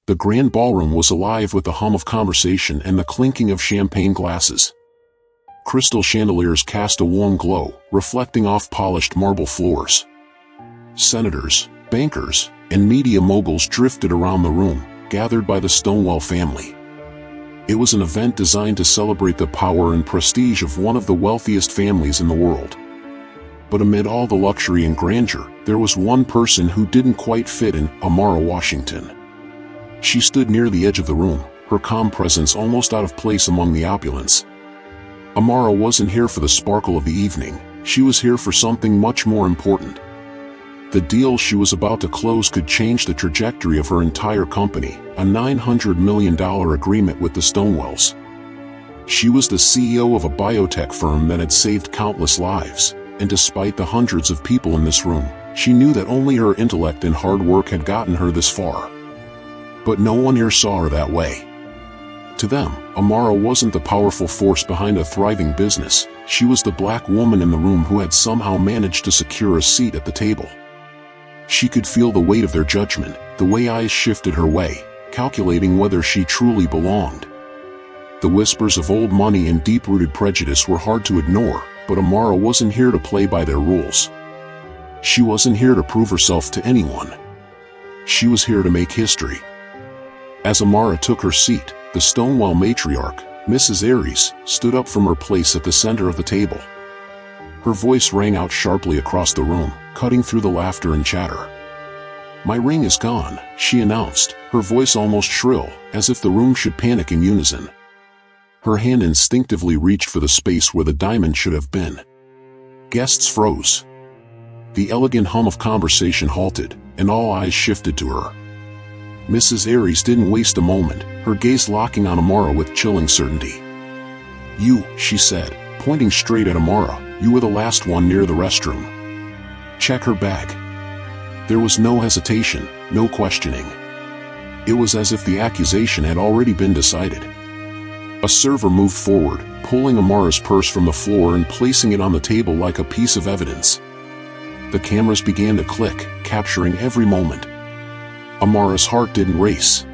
The grand ballroom was alive with the hum of conversation and the clinking of champagne glasses. Crystal chandeliers cast a warm glow, reflecting off polished marble floors. Senators, bankers, and media moguls drifted around the room, gathered by the Stonewell family. It was an event designed to celebrate the power and prestige of one of the wealthiest families in the world. But amid all the luxury and grandeur, there was one person who didn't quite fit in: Amara Washington. She stood near the edge of the room, her calm presence almost out of place among the opulence. Amara wasn't here for the sparkle of the evening, she was here for something much more important. The deal she was about to close could change the trajectory of her entire company, a $900 million agreement with the Stonewells. She was the CEO of a biotech firm that had saved countless lives, and despite the hundreds of people in this room, she knew that only her intellect and hard work had gotten her this far. But no one here saw her that way. To them, Amara wasn't the powerful force behind a thriving business, she was the black woman in the room who had somehow managed to secure a seat at the table. She could feel the weight of their judgment, the way eyes shifted her way, calculating whether she truly belonged. The whispers of old money and deep-rooted prejudice were hard to ignore, but Amara wasn't here to play by their rules. She wasn't here to prove herself to anyone. She was here to make history. As Amara took her seat, the Stonewell matriarch, Mrs. Aries, stood up from her place at the center of the table. Her voice rang out sharply across the room, cutting through the laughter and chatter. "My ring is gone," she announced, her voice almost shrill, as if the room should panic in unison. Her hand instinctively reached for the space where the diamond should have been. Guests froze. The elegant hum of conversation halted, and all eyes shifted to her. Mrs. Aries didn't waste a moment, her gaze locking on Amara with chilling certainty. "You," she said, pointing straight at Amara, "you were the last one near the restroom. Check her bag." There was no hesitation, no questioning. It was as if the accusation had already been decided. A server moved forward, pulling Amara's purse from the floor and placing it on the table like a piece of evidence. The cameras began to click, capturing every moment. Amara's heart didn't race.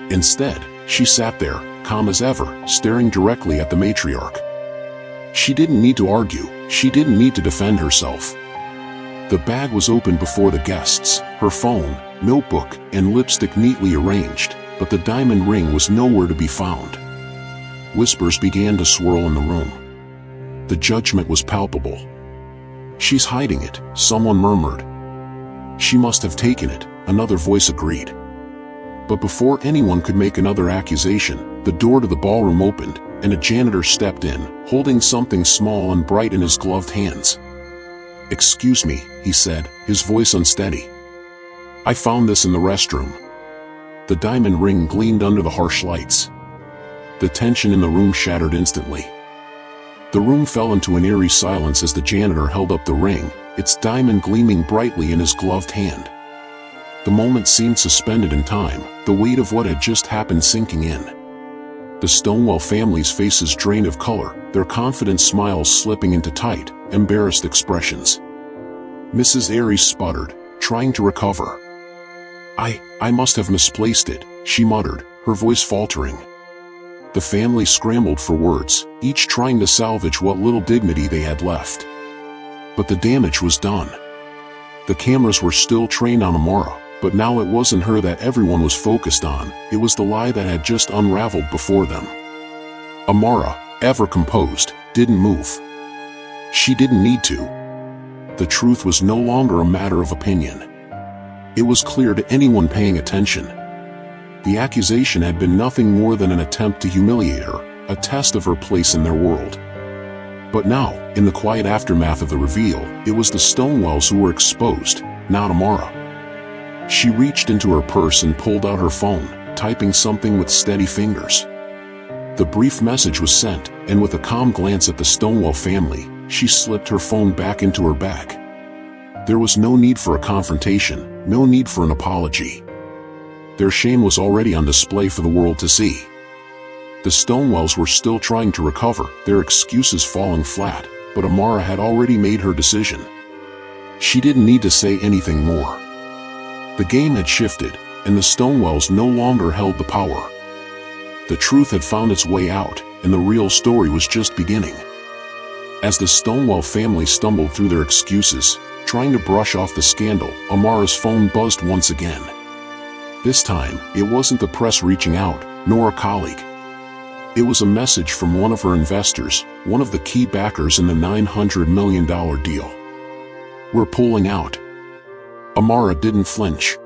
Instead, she sat there, calm as ever, staring directly at the matriarch. She didn't need to argue, she didn't need to defend herself. The bag was opened before the guests, her phone, notebook, and lipstick neatly arranged, but the diamond ring was nowhere to be found. Whispers began to swirl in the room. The judgment was palpable. "She's hiding it," someone murmured. "She must have taken it," another voice agreed. But before anyone could make another accusation, the door to the ballroom opened, and a janitor stepped in, holding something small and bright in his gloved hands. "Excuse me," he said, his voice unsteady. "I found this in the restroom." The diamond ring gleamed under the harsh lights. The tension in the room shattered instantly. The room fell into an eerie silence as the janitor held up the ring, its diamond gleaming brightly in his gloved hand. The moment seemed suspended in time, the weight of what had just happened sinking in. The Stonewell family's faces drained of color, their confident smiles slipping into tight, embarrassed expressions. Mrs. Aries sputtered, trying to recover. I must have misplaced it," she muttered, her voice faltering. The family scrambled for words, each trying to salvage what little dignity they had left. But the damage was done. The cameras were still trained on Amara, but now it wasn't her that everyone was focused on, it was the lie that had just unraveled before them. Amara, ever composed, didn't move. She didn't need to. The truth was no longer a matter of opinion. It was clear to anyone paying attention. The accusation had been nothing more than an attempt to humiliate her, a test of her place in their world. But now, in the quiet aftermath of the reveal, it was the Stonewells who were exposed, not Amara. She reached into her purse and pulled out her phone, typing something with steady fingers. The brief message was sent, and with a calm glance at the Stonewell family, she slipped her phone back into her bag. There was no need for a confrontation, no need for an apology. Their shame was already on display for the world to see. The Stonewells were still trying to recover, their excuses falling flat, but Amara had already made her decision. She didn't need to say anything more. The game had shifted, and the Stonewells no longer held the power. The truth had found its way out, and the real story was just beginning. As the Stonewell family stumbled through their excuses, trying to brush off the scandal, Amara's phone buzzed once again. This time, it wasn't the press reaching out, nor a colleague. It was a message from one of her investors, one of the key backers in the $900 million deal. "We're pulling out." Amara didn't flinch.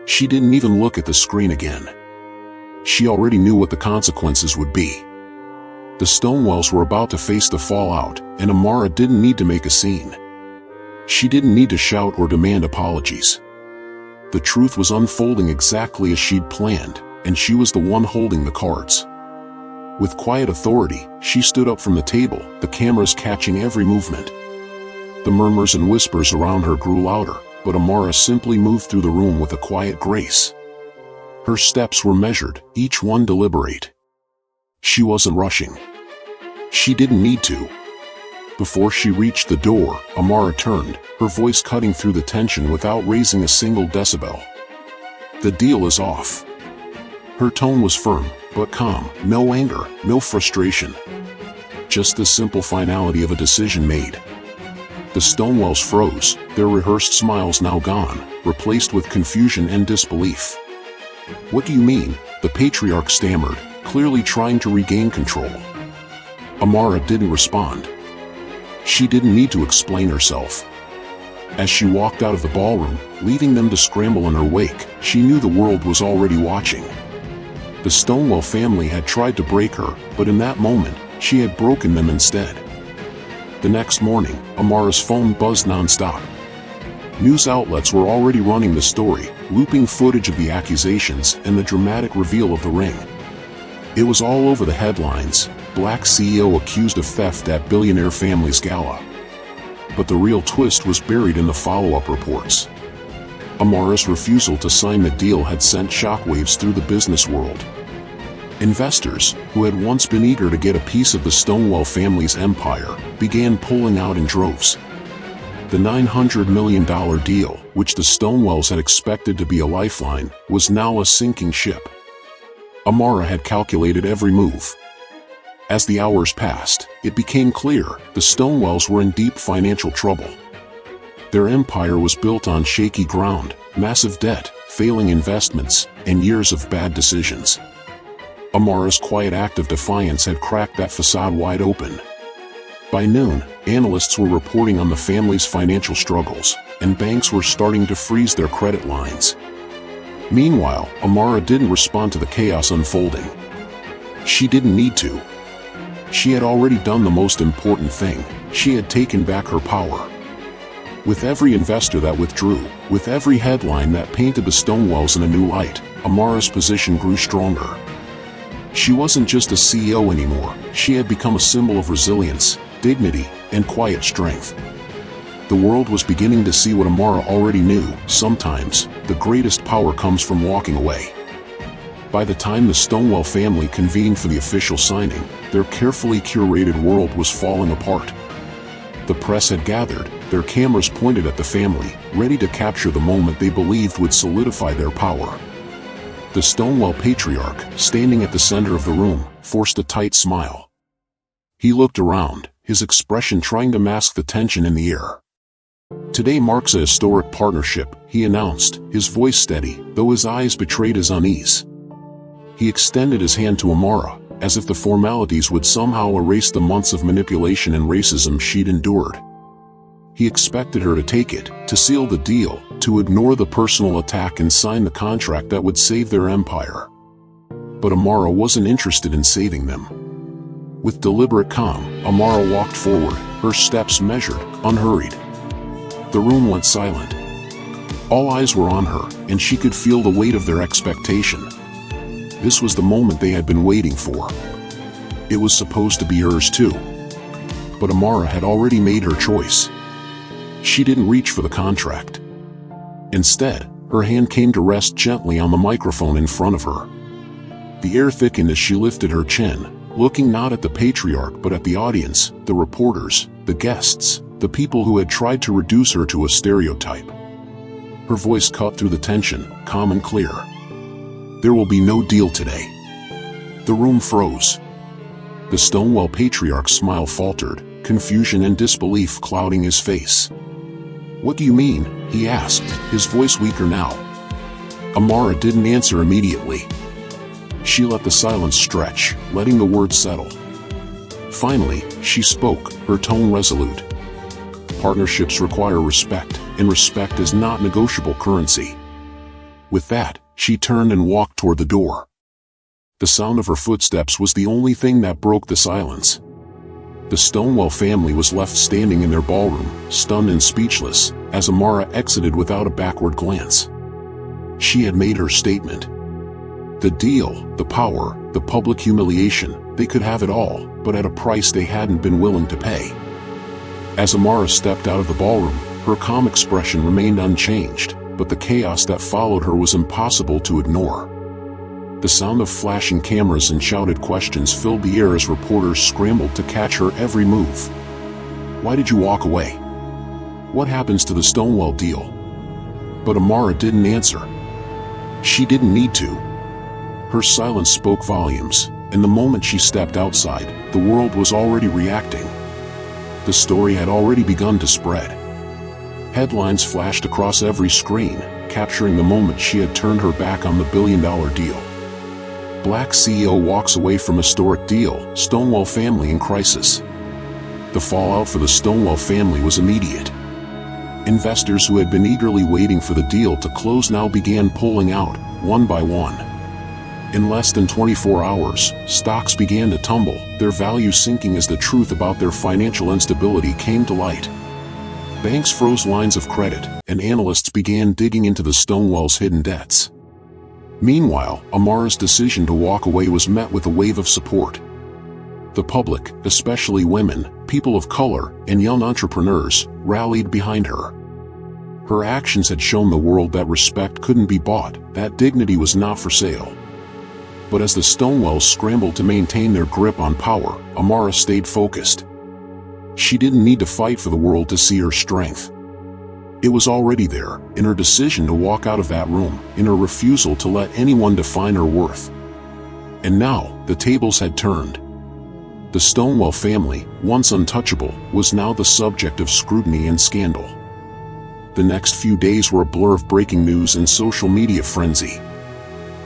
She didn't even look at the screen again. She already knew what the consequences would be. The Stonewells were about to face the fallout, and Amara didn't need to make a scene. She didn't need to shout or demand apologies. The truth was unfolding exactly as she'd planned, and she was the one holding the cards. With quiet authority, she stood up from the table, the cameras catching every movement. The murmurs and whispers around her grew louder, but Amara simply moved through the room with a quiet grace. Her steps were measured, each one deliberate. She wasn't rushing. She didn't need to. Before she reached the door, Amara turned, her voice cutting through the tension without raising a single decibel. "The deal is off." Her tone was firm, but calm, no anger, no frustration. Just the simple finality of a decision made. The Stonewells froze, their rehearsed smiles now gone, replaced with confusion and disbelief. "What do you mean?" the patriarch stammered, clearly trying to regain control. Amara didn't respond. She didn't need to explain herself. As she walked out of the ballroom, leaving them to scramble in her wake, she knew the world was already watching. The Stonewell family had tried to break her, but in that moment, she had broken them instead. The next morning, Amara's phone buzzed nonstop. News outlets were already running the story, looping footage of the accusations and the dramatic reveal of the ring. It was all over the headlines: Black CEO accused of theft at billionaire family's gala. But the real twist was buried in the follow-up reports. Amara's refusal to sign the deal had sent shockwaves through the business world. Investors, who had once been eager to get a piece of the Stonewell family's empire, began pulling out in droves. The $900 million deal, which the Stonewells had expected to be a lifeline, was now a sinking ship. Amara had calculated every move. As the hours passed, it became clear the Stonewells were in deep financial trouble. Their empire was built on shaky ground, massive debt, failing investments, and years of bad decisions. Amara's quiet act of defiance had cracked that facade wide open. By noon, analysts were reporting on the family's financial struggles, and banks were starting to freeze their credit lines. Meanwhile, Amara didn't respond to the chaos unfolding. She didn't need to. She had already done the most important thing: she had taken back her power. With every investor that withdrew, with every headline that painted the Stonewells in a new light, Amara's position grew stronger. She wasn't just a CEO anymore, she had become a symbol of resilience, dignity, and quiet strength. The world was beginning to see what Amara already knew: sometimes, the greatest power comes from walking away. By the time the Stonewell family convened for the official signing, their carefully curated world was falling apart. The press had gathered, their cameras pointed at the family, ready to capture the moment they believed would solidify their power. The Stonewell patriarch, standing at the center of the room, forced a tight smile. He looked around, his expression trying to mask the tension in the air. "Today marks a historic partnership," he announced, his voice steady, though his eyes betrayed his unease. He extended his hand to Amara, as if the formalities would somehow erase the months of manipulation and racism she'd endured. He expected her to take it, to seal the deal, to ignore the personal attack and sign the contract that would save their empire. But Amara wasn't interested in saving them. With deliberate calm, Amara walked forward, her steps measured, unhurried. The room went silent. All eyes were on her, and she could feel the weight of their expectation. This was the moment they had been waiting for. It was supposed to be hers too. But Amara had already made her choice. She didn't reach for the contract. Instead, her hand came to rest gently on the microphone in front of her. The air thickened as she lifted her chin, looking not at the patriarch but at the audience, the reporters, the guests, the people who had tried to reduce her to a stereotype. Her voice cut through the tension, calm and clear. "There will be no deal today." The room froze. The Stonewell patriarch's smile faltered, confusion and disbelief clouding his face. "What do you mean?" he asked, his voice weaker now. Amara didn't answer immediately. She let the silence stretch, letting the words settle. Finally, she spoke, her tone resolute. "Partnerships require respect, and respect is not negotiable currency." With that, she turned and walked toward the door. The sound of her footsteps was the only thing that broke the silence. The Stonewell family was left standing in their ballroom, stunned and speechless, as Amara exited without a backward glance. She had made her statement. The deal, the power, the public humiliation, they could have it all, but at a price they hadn't been willing to pay. As Amara stepped out of the ballroom, her calm expression remained unchanged, but the chaos that followed her was impossible to ignore. The sound of flashing cameras and shouted questions filled the air as reporters scrambled to catch her every move. "Why did you walk away? What happens to the Stonewell deal?" But Amara didn't answer. She didn't need to. Her silence spoke volumes, and the moment she stepped outside, the world was already reacting. The story had already begun to spread. Headlines flashed across every screen, capturing the moment she had turned her back on the billion-dollar deal. Black CEO walks away from historic deal, Stonewell family in crisis. The fallout for the Stonewell family was immediate. Investors who had been eagerly waiting for the deal to close now began pulling out, one by one. In less than 24 hours, stocks began to tumble, their value sinking as the truth about their financial instability came to light. Banks froze lines of credit, and analysts began digging into the Stonewell's hidden debts. Meanwhile, Amara's decision to walk away was met with a wave of support. The public, especially women, people of color, and young entrepreneurs, rallied behind her. Her actions had shown the world that respect couldn't be bought, that dignity was not for sale. But as the Stonewells scrambled to maintain their grip on power, Amara stayed focused. She didn't need to fight for the world to see her strength. It was already there, in her decision to walk out of that room, in her refusal to let anyone define her worth. And now, the tables had turned. The Stonewell family, once untouchable, was now the subject of scrutiny and scandal. The next few days were a blur of breaking news and social media frenzy.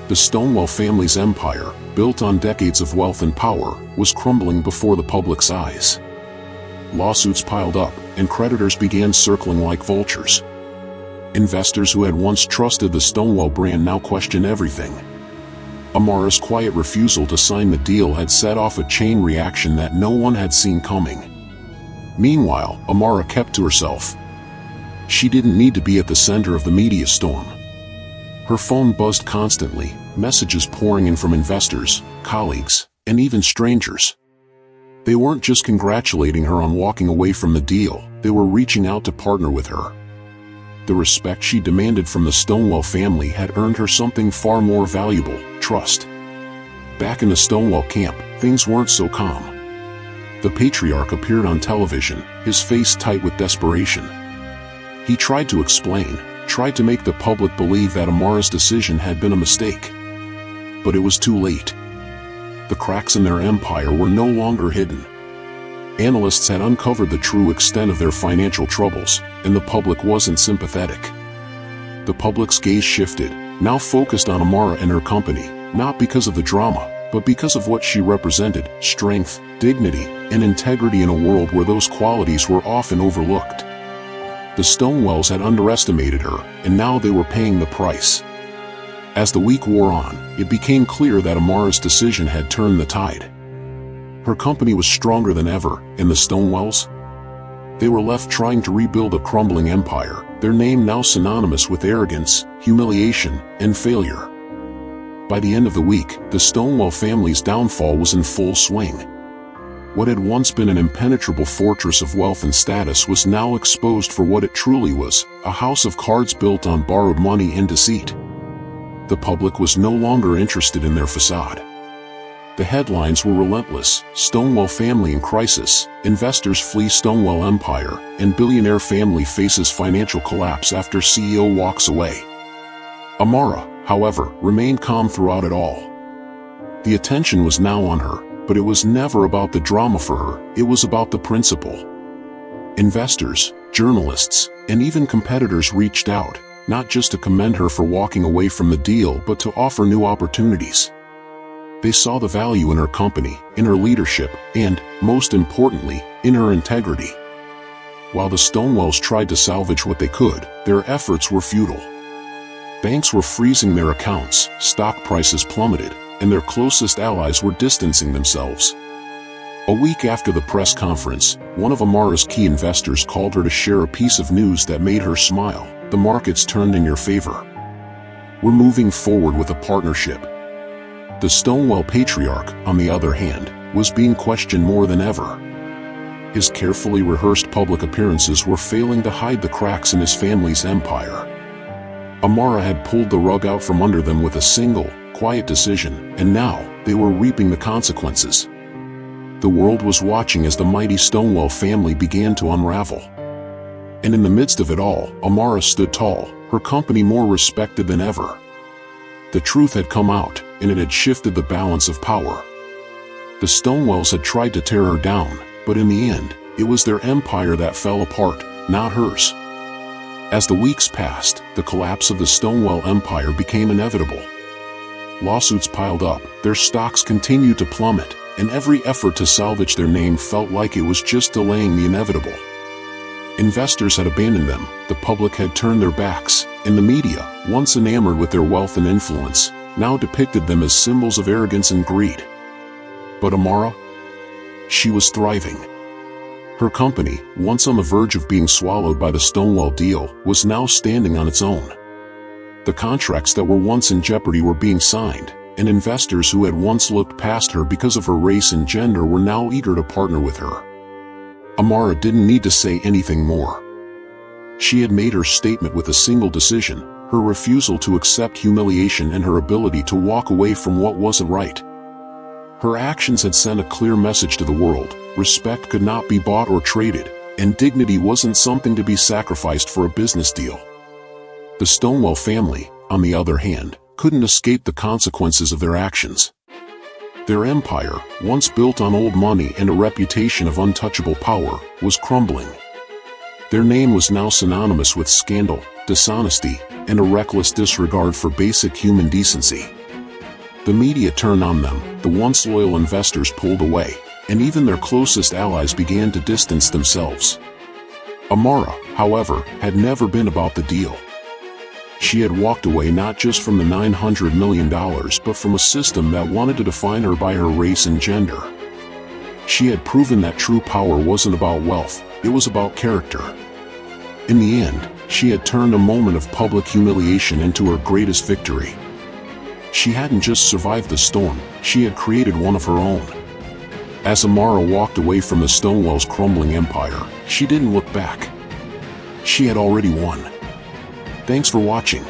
The Stonewell family's empire, built on decades of wealth and power, was crumbling before the public's eyes. Lawsuits piled up, and creditors began circling like vultures. Investors who had once trusted the Stonewell brand now questioned everything. Amara's quiet refusal to sign the deal had set off a chain reaction that no one had seen coming. Meanwhile, Amara kept to herself. She didn't need to be at the center of the media storm. Her phone buzzed constantly, messages pouring in from investors, colleagues, and even strangers. They weren't just congratulating her on walking away from the deal, they were reaching out to partner with her. The respect she demanded from the Stonewell family had earned her something far more valuable: trust. Back in the Stonewell camp, things weren't so calm. The patriarch appeared on television, his face tight with desperation. He tried to explain, tried to make the public believe that Amara's decision had been a mistake. But it was too late. The cracks in their empire were no longer hidden. Analysts had uncovered the true extent of their financial troubles, and the public wasn't sympathetic. The public's gaze shifted, now focused on Amara and her company, not because of the drama, but because of what she represented: strength, dignity, and integrity in a world where those qualities were often overlooked. The Stonewells had underestimated her, and now they were paying the price. As the week wore on, it became clear that Amara's decision had turned the tide. Her company was stronger than ever, and the Stonewells? They were left trying to rebuild a crumbling empire, their name now synonymous with arrogance, humiliation, and failure. By the end of the week, the Stonewell family's downfall was in full swing. What had once been an impenetrable fortress of wealth and status was now exposed for what it truly was: a house of cards built on borrowed money and deceit. The public was no longer interested in their facade. The headlines were relentless: Stonewell family in crisis, investors flee Stonewell empire, and billionaire family faces financial collapse after CEO walks away. Amara, however, remained calm throughout it all. The attention was now on her, but it was never about the drama for her, it was about the principle. Investors, journalists, and even competitors reached out, not just to commend her for walking away from the deal but to offer new opportunities. They saw the value in her company, in her leadership, and, most importantly, in her integrity. While the Stonewells tried to salvage what they could, their efforts were futile. Banks were freezing their accounts, stock prices plummeted, and their closest allies were distancing themselves. A week after the press conference, one of Amara's key investors called her to share a piece of news that made her smile. The market's turned in your favor. We're moving forward with a partnership. The Stonewell patriarch, on the other hand, was being questioned more than ever. His carefully rehearsed public appearances were failing to hide the cracks in his family's empire. Amara had pulled the rug out from under them with a single, quiet decision, and now, they were reaping the consequences. The world was watching as the mighty Stonewell family began to unravel. And in the midst of it all, Amara stood tall, her company more respected than ever. The truth had come out, and it had shifted the balance of power. The Stonewells had tried to tear her down, but in the end, it was their empire that fell apart, not hers. As the weeks passed, the collapse of the Stonewell empire became inevitable. Lawsuits piled up, their stocks continued to plummet, and every effort to salvage their name felt like it was just delaying the inevitable. Investors had abandoned them, the public had turned their backs, and the media, once enamored with their wealth and influence, now depicted them as symbols of arrogance and greed. But Amara? She was thriving. Her company, once on the verge of being swallowed by the Stonewell deal, was now standing on its own. The contracts that were once in jeopardy were being signed, and investors who had once looked past her because of her race and gender were now eager to partner with her. Amara didn't need to say anything more. She had made her statement with a single decision: her refusal to accept humiliation and her ability to walk away from what wasn't right. Her actions had sent a clear message to the world: respect could not be bought or traded, and dignity wasn't something to be sacrificed for a business deal. The Stonewell family, on the other hand, couldn't escape the consequences of their actions. Their empire, once built on old money and a reputation of untouchable power, was crumbling. Their name was now synonymous with scandal, dishonesty, and a reckless disregard for basic human decency. The media turned on them, the once loyal investors pulled away, and even their closest allies began to distance themselves. Amara, however, had never been about the deal. She had walked away not just from the $900 million but from a system that wanted to define her by her race and gender. She had proven that true power wasn't about wealth, it was about character. In the end, she had turned a moment of public humiliation into her greatest victory. She hadn't just survived the storm, she had created one of her own. As Amara walked away from the Stonewell's crumbling empire, she didn't look back. She had already won. Thanks for watching.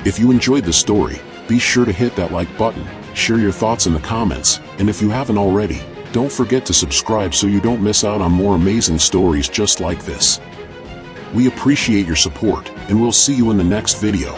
If you enjoyed the story, be sure to hit that like button, share your thoughts in the comments, and if you haven't already, don't forget to subscribe so you don't miss out on more amazing stories just like this. We appreciate your support, and we'll see you in the next video.